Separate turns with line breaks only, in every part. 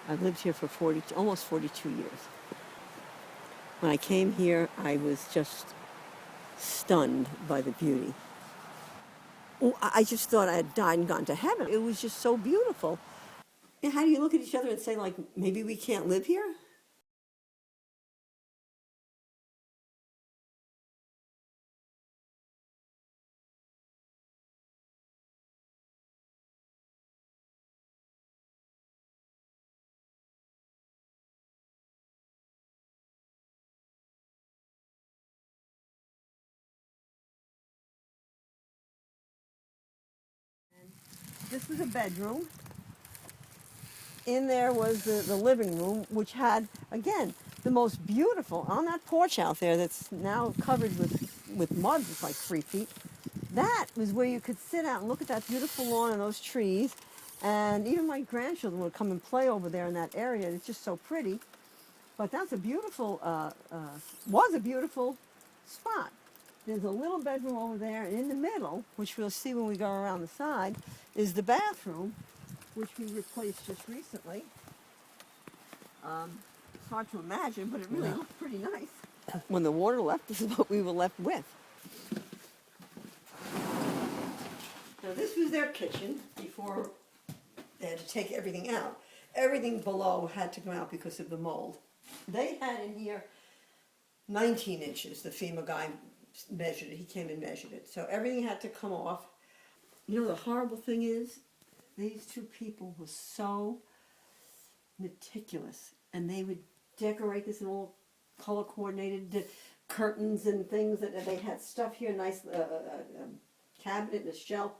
I've lived here for almost 42 years. When I came here, I was just stunned by the beauty. I just thought I had died and gone to heaven. It was just so beautiful. And how do you look at each other and say, like, maybe we can't live here? This was a bedroom. In there was the living room, which had, again, the most beautiful, on that porch out there that's now covered with mud, it's like 3 feet. That was where you could sit out and look at that beautiful lawn and those trees. And even my grandchildren would come and play over there in that area. It's just so pretty. But that's a beautiful, was a beautiful spot. There's a little bedroom over there, and in the middle, which we'll see when we go around the side, is the bathroom, which we replaced just recently. It's hard to imagine, but it really looked pretty nice. When the water left, this is what we were left with. Now this was their kitchen before they had to take everything out. Everything below had to come out because of the mold. They had in here 19 inches. The FEMA guy measured it. He came and measured it. So everything had to come off. You know, the horrible thing is, these two people were so meticulous, and they would decorate this in all color coordinated curtains and things. That they had stuff here, nice cabinet and a shelf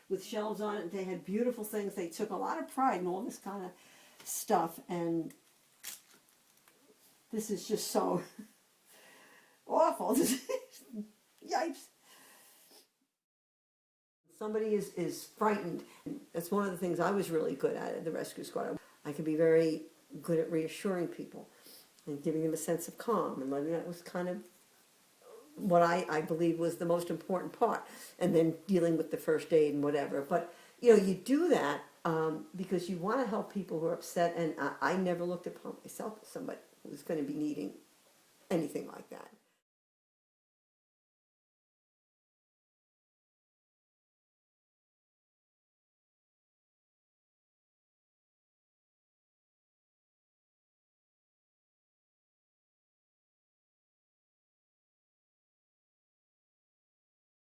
with shelves on it. They had beautiful things. They took a lot of pride in all this kind of stuff, and this is just so awful. Yipes. Somebody is frightened. That's one of the things I was really good at the rescue squad. I could be very good at reassuring people and giving them a sense of calm, and that was kind of what I believe was the most important part. And then dealing with the first aid and whatever. But you know, you do that because you want to help people who are upset. And I never looked upon myself as somebody who was going to be needing anything like that.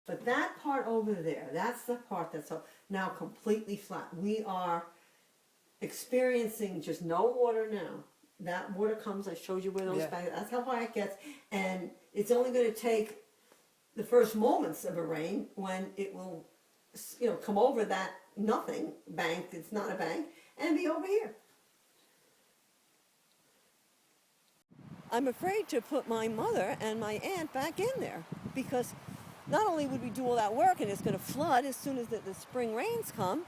But that part over there, that's the part that's now completely flat. We are experiencing just no water now. That water comes, I showed you where those bags, that's how high it gets. And it's only going to take the first moments of a rain when it will, you know, come over that nothing bank, it's not a bank, and be over here. I'm afraid to put my mother and my aunt back in there because not only would we do all that work and it's going to flood as soon as the spring rains come,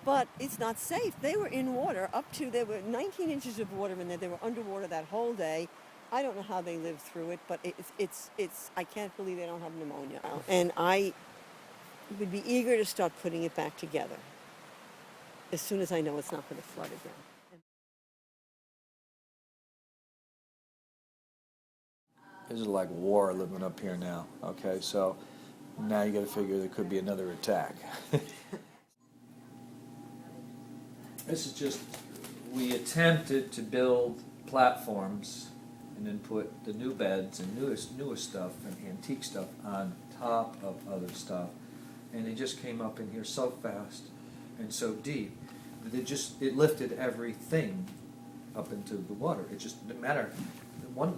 but it's not safe. They were in water there were 19 inches of water in there. They were underwater that whole day. I don't know how they lived through it, but I can't believe they don't have pneumonia. And I would be eager to start putting it back together as soon as I know it's not going to flood again.
This is like war living up here now. Okay, so now you got to figure there could be another attack. This is just, we attempted to build platforms and then put the new beds and newest stuff and antique stuff on top of other stuff, and they just came up in here so fast and so deep that it lifted everything up into the water. It just didn't matter.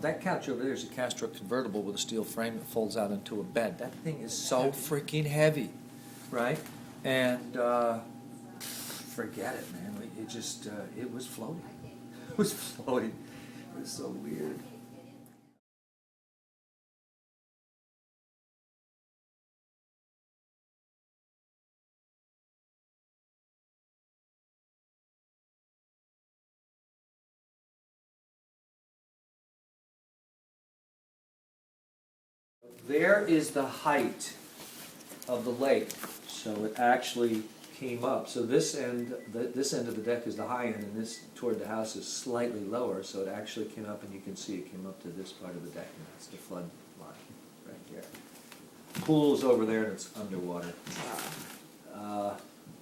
That couch over there is a Castro convertible with a steel frame that folds out into a bed. That thing is so freaking heavy, right? And forget it, man. It just, it was floating. It was floating. It was so weird. There is the height of the lake. So it actually came up. So this end of the deck is the high end, and this toward the house is slightly lower. So it actually came up, and you can see it came up to this part of the deck, and that's the flood line right here. Pool's over there, and it's underwater.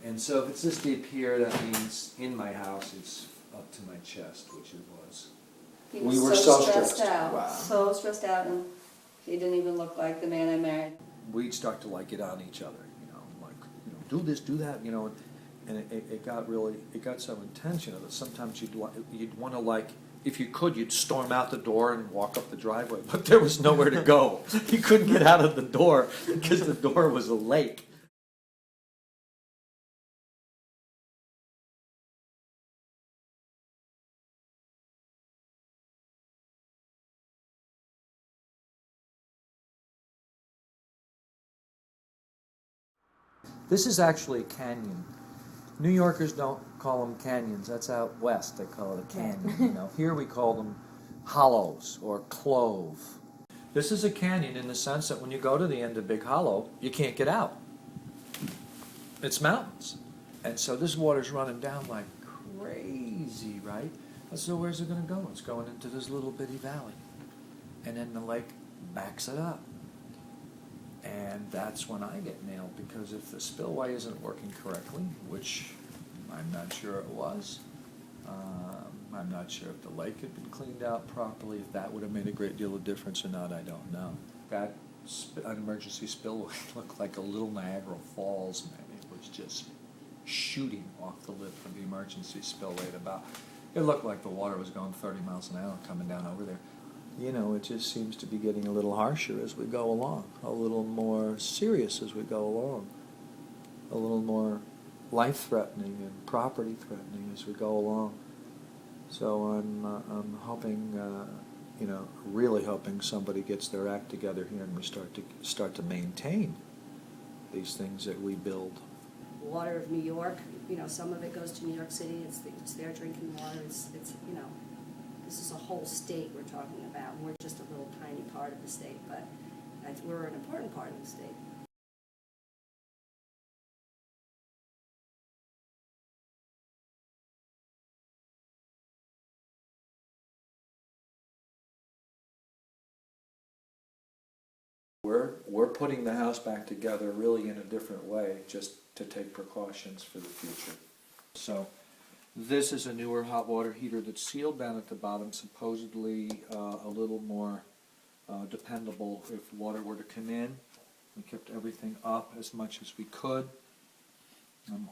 And so if it's this deep here, that means in my house it's up to my chest, which it was.
He
We
was
were
so
so
stressed
stressed.
out,
Wow.
so stressed out, and he didn't even look like the man I married.
We'd start to like get on each other, like, do this, do that, and it got really, it got so intense, that sometimes you'd want to, like, if you could, you'd storm out the door and walk up the driveway, but there was nowhere to go. You couldn't get out of the door because the door was a lake. This is actually a canyon. New Yorkers don't call them canyons. That's out west. They call it a canyon. Here we call them hollows or clove. This is a canyon in the sense that when you go to the end of Big Hollow, you can't get out. It's mountains. And so this water's running down like crazy, right? So where's it going to go? It's going into this little bitty valley. And then the lake backs it up. And that's when I get nailed, because if the spillway isn't working correctly, which I'm not sure it was, I'm not sure if the lake had been cleaned out properly, if that would have made a great deal of difference or not, I don't know. That an emergency spillway looked like a little Niagara Falls, man. It was just shooting off the lip of the emergency spillway at about, it looked like the water was going 30 miles an hour coming down over there. It just seems to be getting a little harsher as we go along, a little more serious as we go along, a little more life-threatening and property-threatening as we go along. So I'm hoping, really hoping somebody gets their act together here and we start to maintain these things that we build.
Water of New York, some of it goes to New York City. It's their drinking water. It's this is a whole state we're talking about. We're just a little tiny part of the state, but we're an important part of the state.
We're putting the house back together really in a different way, just to take precautions for the future. So this is a newer hot water heater that's sealed down at the bottom, supposedly a little more dependable if water were to come in. We kept everything up as much as we could.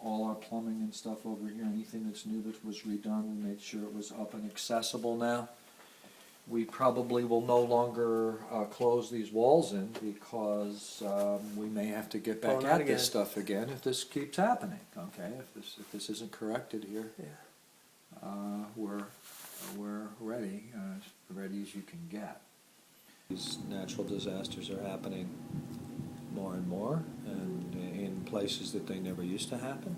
All our plumbing and stuff over here, anything that's new that was redone, we made sure it was up and accessible now. We probably will no longer close these walls in because we may have to get back at this stuff again if this keeps happening. Okay, if this isn't corrected here, we're ready, as ready as you can get. These natural disasters are happening more and more, and in places that they never used to happen.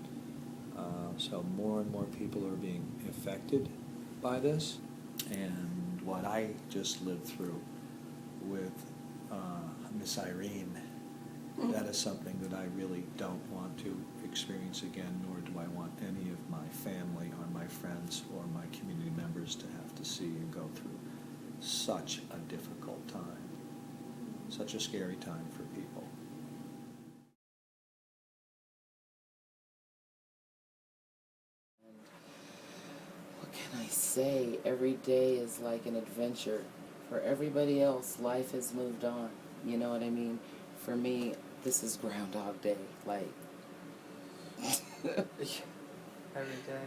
So more and more people are being affected by this, and what I just lived through with Miss Irene, that is something that I really don't want to experience again, nor do I want any of my family or my friends or my community members to have to see and go through such a difficult time, such a scary time for people.
What can I say? Every day is like an adventure. For everybody else, life has moved on. You know what I mean? For me, this is Groundhog Day. Like,
Every day.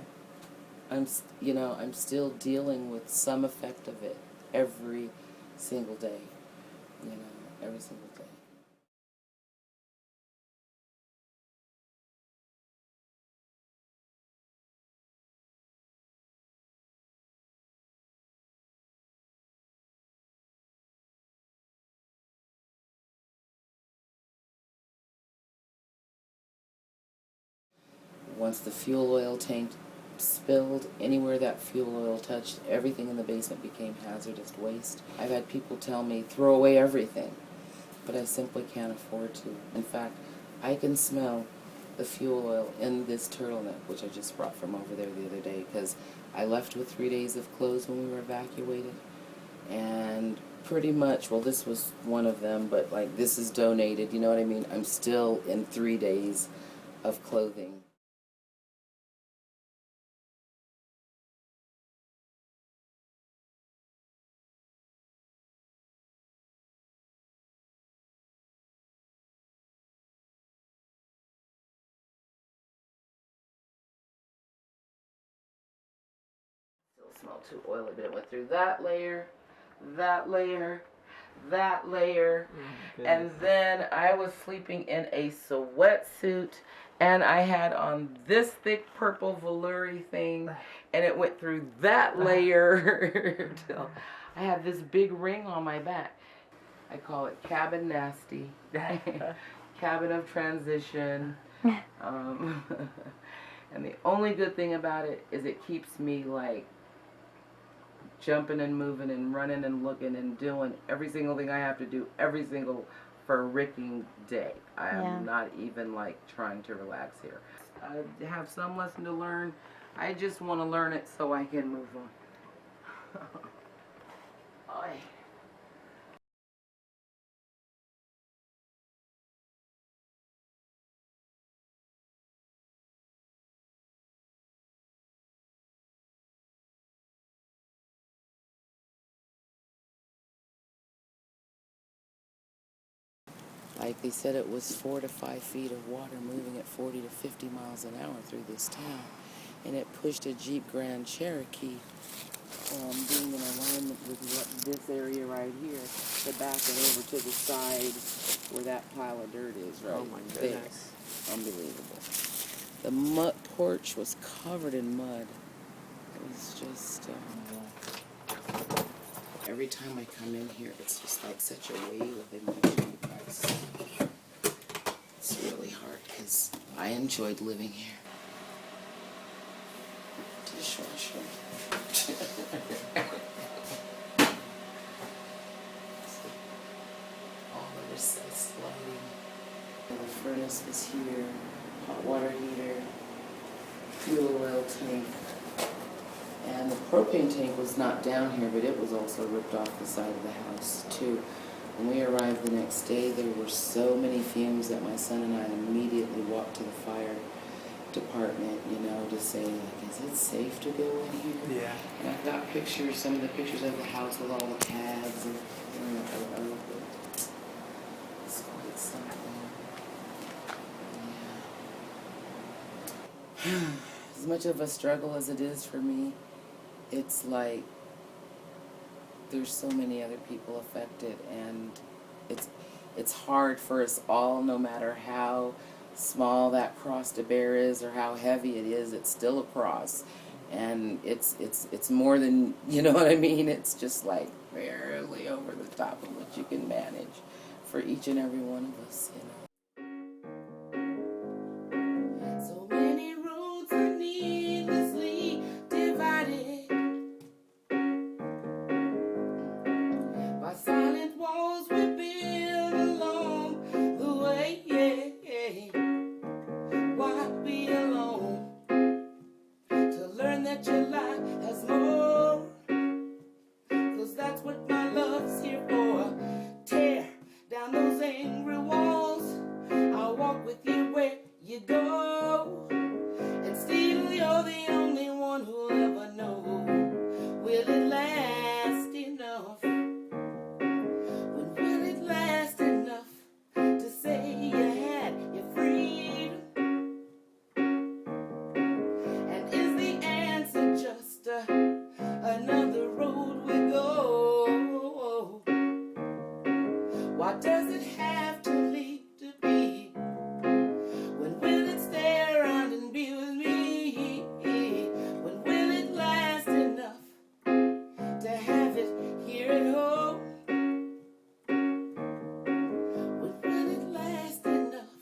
I'm still dealing with some effect of it every single day. Every single day. Once the fuel oil tank spilled, anywhere that fuel oil touched, everything in the basement became hazardous waste. I've had people tell me, throw away everything, but I simply can't afford to. In fact, I can smell the fuel oil in this turtleneck, which I just brought from over there the other day, because I left with 3 days of clothes when we were evacuated. And pretty much, well, this was one of them, but like this is donated, you know what I mean? I'm still in 3 days of clothing. Still smell too oily, but it went through that layer, that layer, that layer, and then I was sleeping in a sweatsuit, and I had on this thick purple velour thing, and it went through that layer till I had this big ring on my back. I call it cabin nasty, cabin of transition. And the only good thing about it is it keeps me like jumping and moving and running and looking and doing every single thing I have to do every single freaking day. I am not even like trying to relax here. I have some lesson to learn. I just want to learn it so I can move on. Oy. Like they said, it was 4 to 5 feet of water moving at 40 to 50 miles an hour through this town. And it pushed a Jeep Grand Cherokee, being in alignment with this area right here, to back it over to the side where that pile of dirt is right there.
Goodness.
Unbelievable. The mud porch was covered in mud. It was just... every time I come in here, it's just like such a wave of emotion. It's really hard because I enjoyed living here. Dishwasher. All the recessed lighting. The furnace was here, hot water heater, fuel oil tank. And the propane tank was not down here, but it was also ripped off the side of the house, too. When we arrived the next day, there were so many fumes that my son and I immediately walked to the fire department, you know, to say, like, is it safe to go in here?
Yeah.
And I've got pictures, some of the pictures of the house with all the tags and it's quite something. Yeah. As much of a struggle as it is for me, it's like there's so many other people affected, and it's hard for us all, no matter how small that cross to bear is or how heavy it is, it's still a cross. And it's more than, you know what I mean? It's just like barely over the top of what you can manage for each and every one of us, you know. So many roads are needlessly divided by silent walls we build along the way. Why be alone to learn that your life has more? 'Cause that's what my love's here for. Tear down those angry walls. I'll walk with you where you go. And still you're the only one who'll ever know. Will it last enough? When will it last enough to say you had your freedom? And is the answer just another road we go? Why does it have to lead to be? When will it stay around and be with me? When will it last enough to have it here at home? When will it last enough?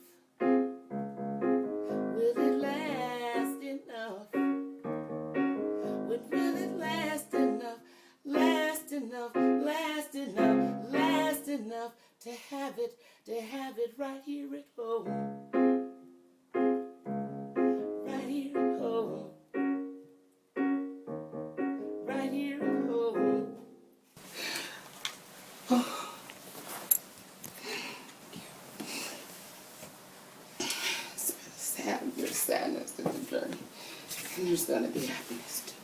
Will it last enough? When will it last enough? Last enough, last enough, last enough to have it right here at home. There's gonna be happiness too.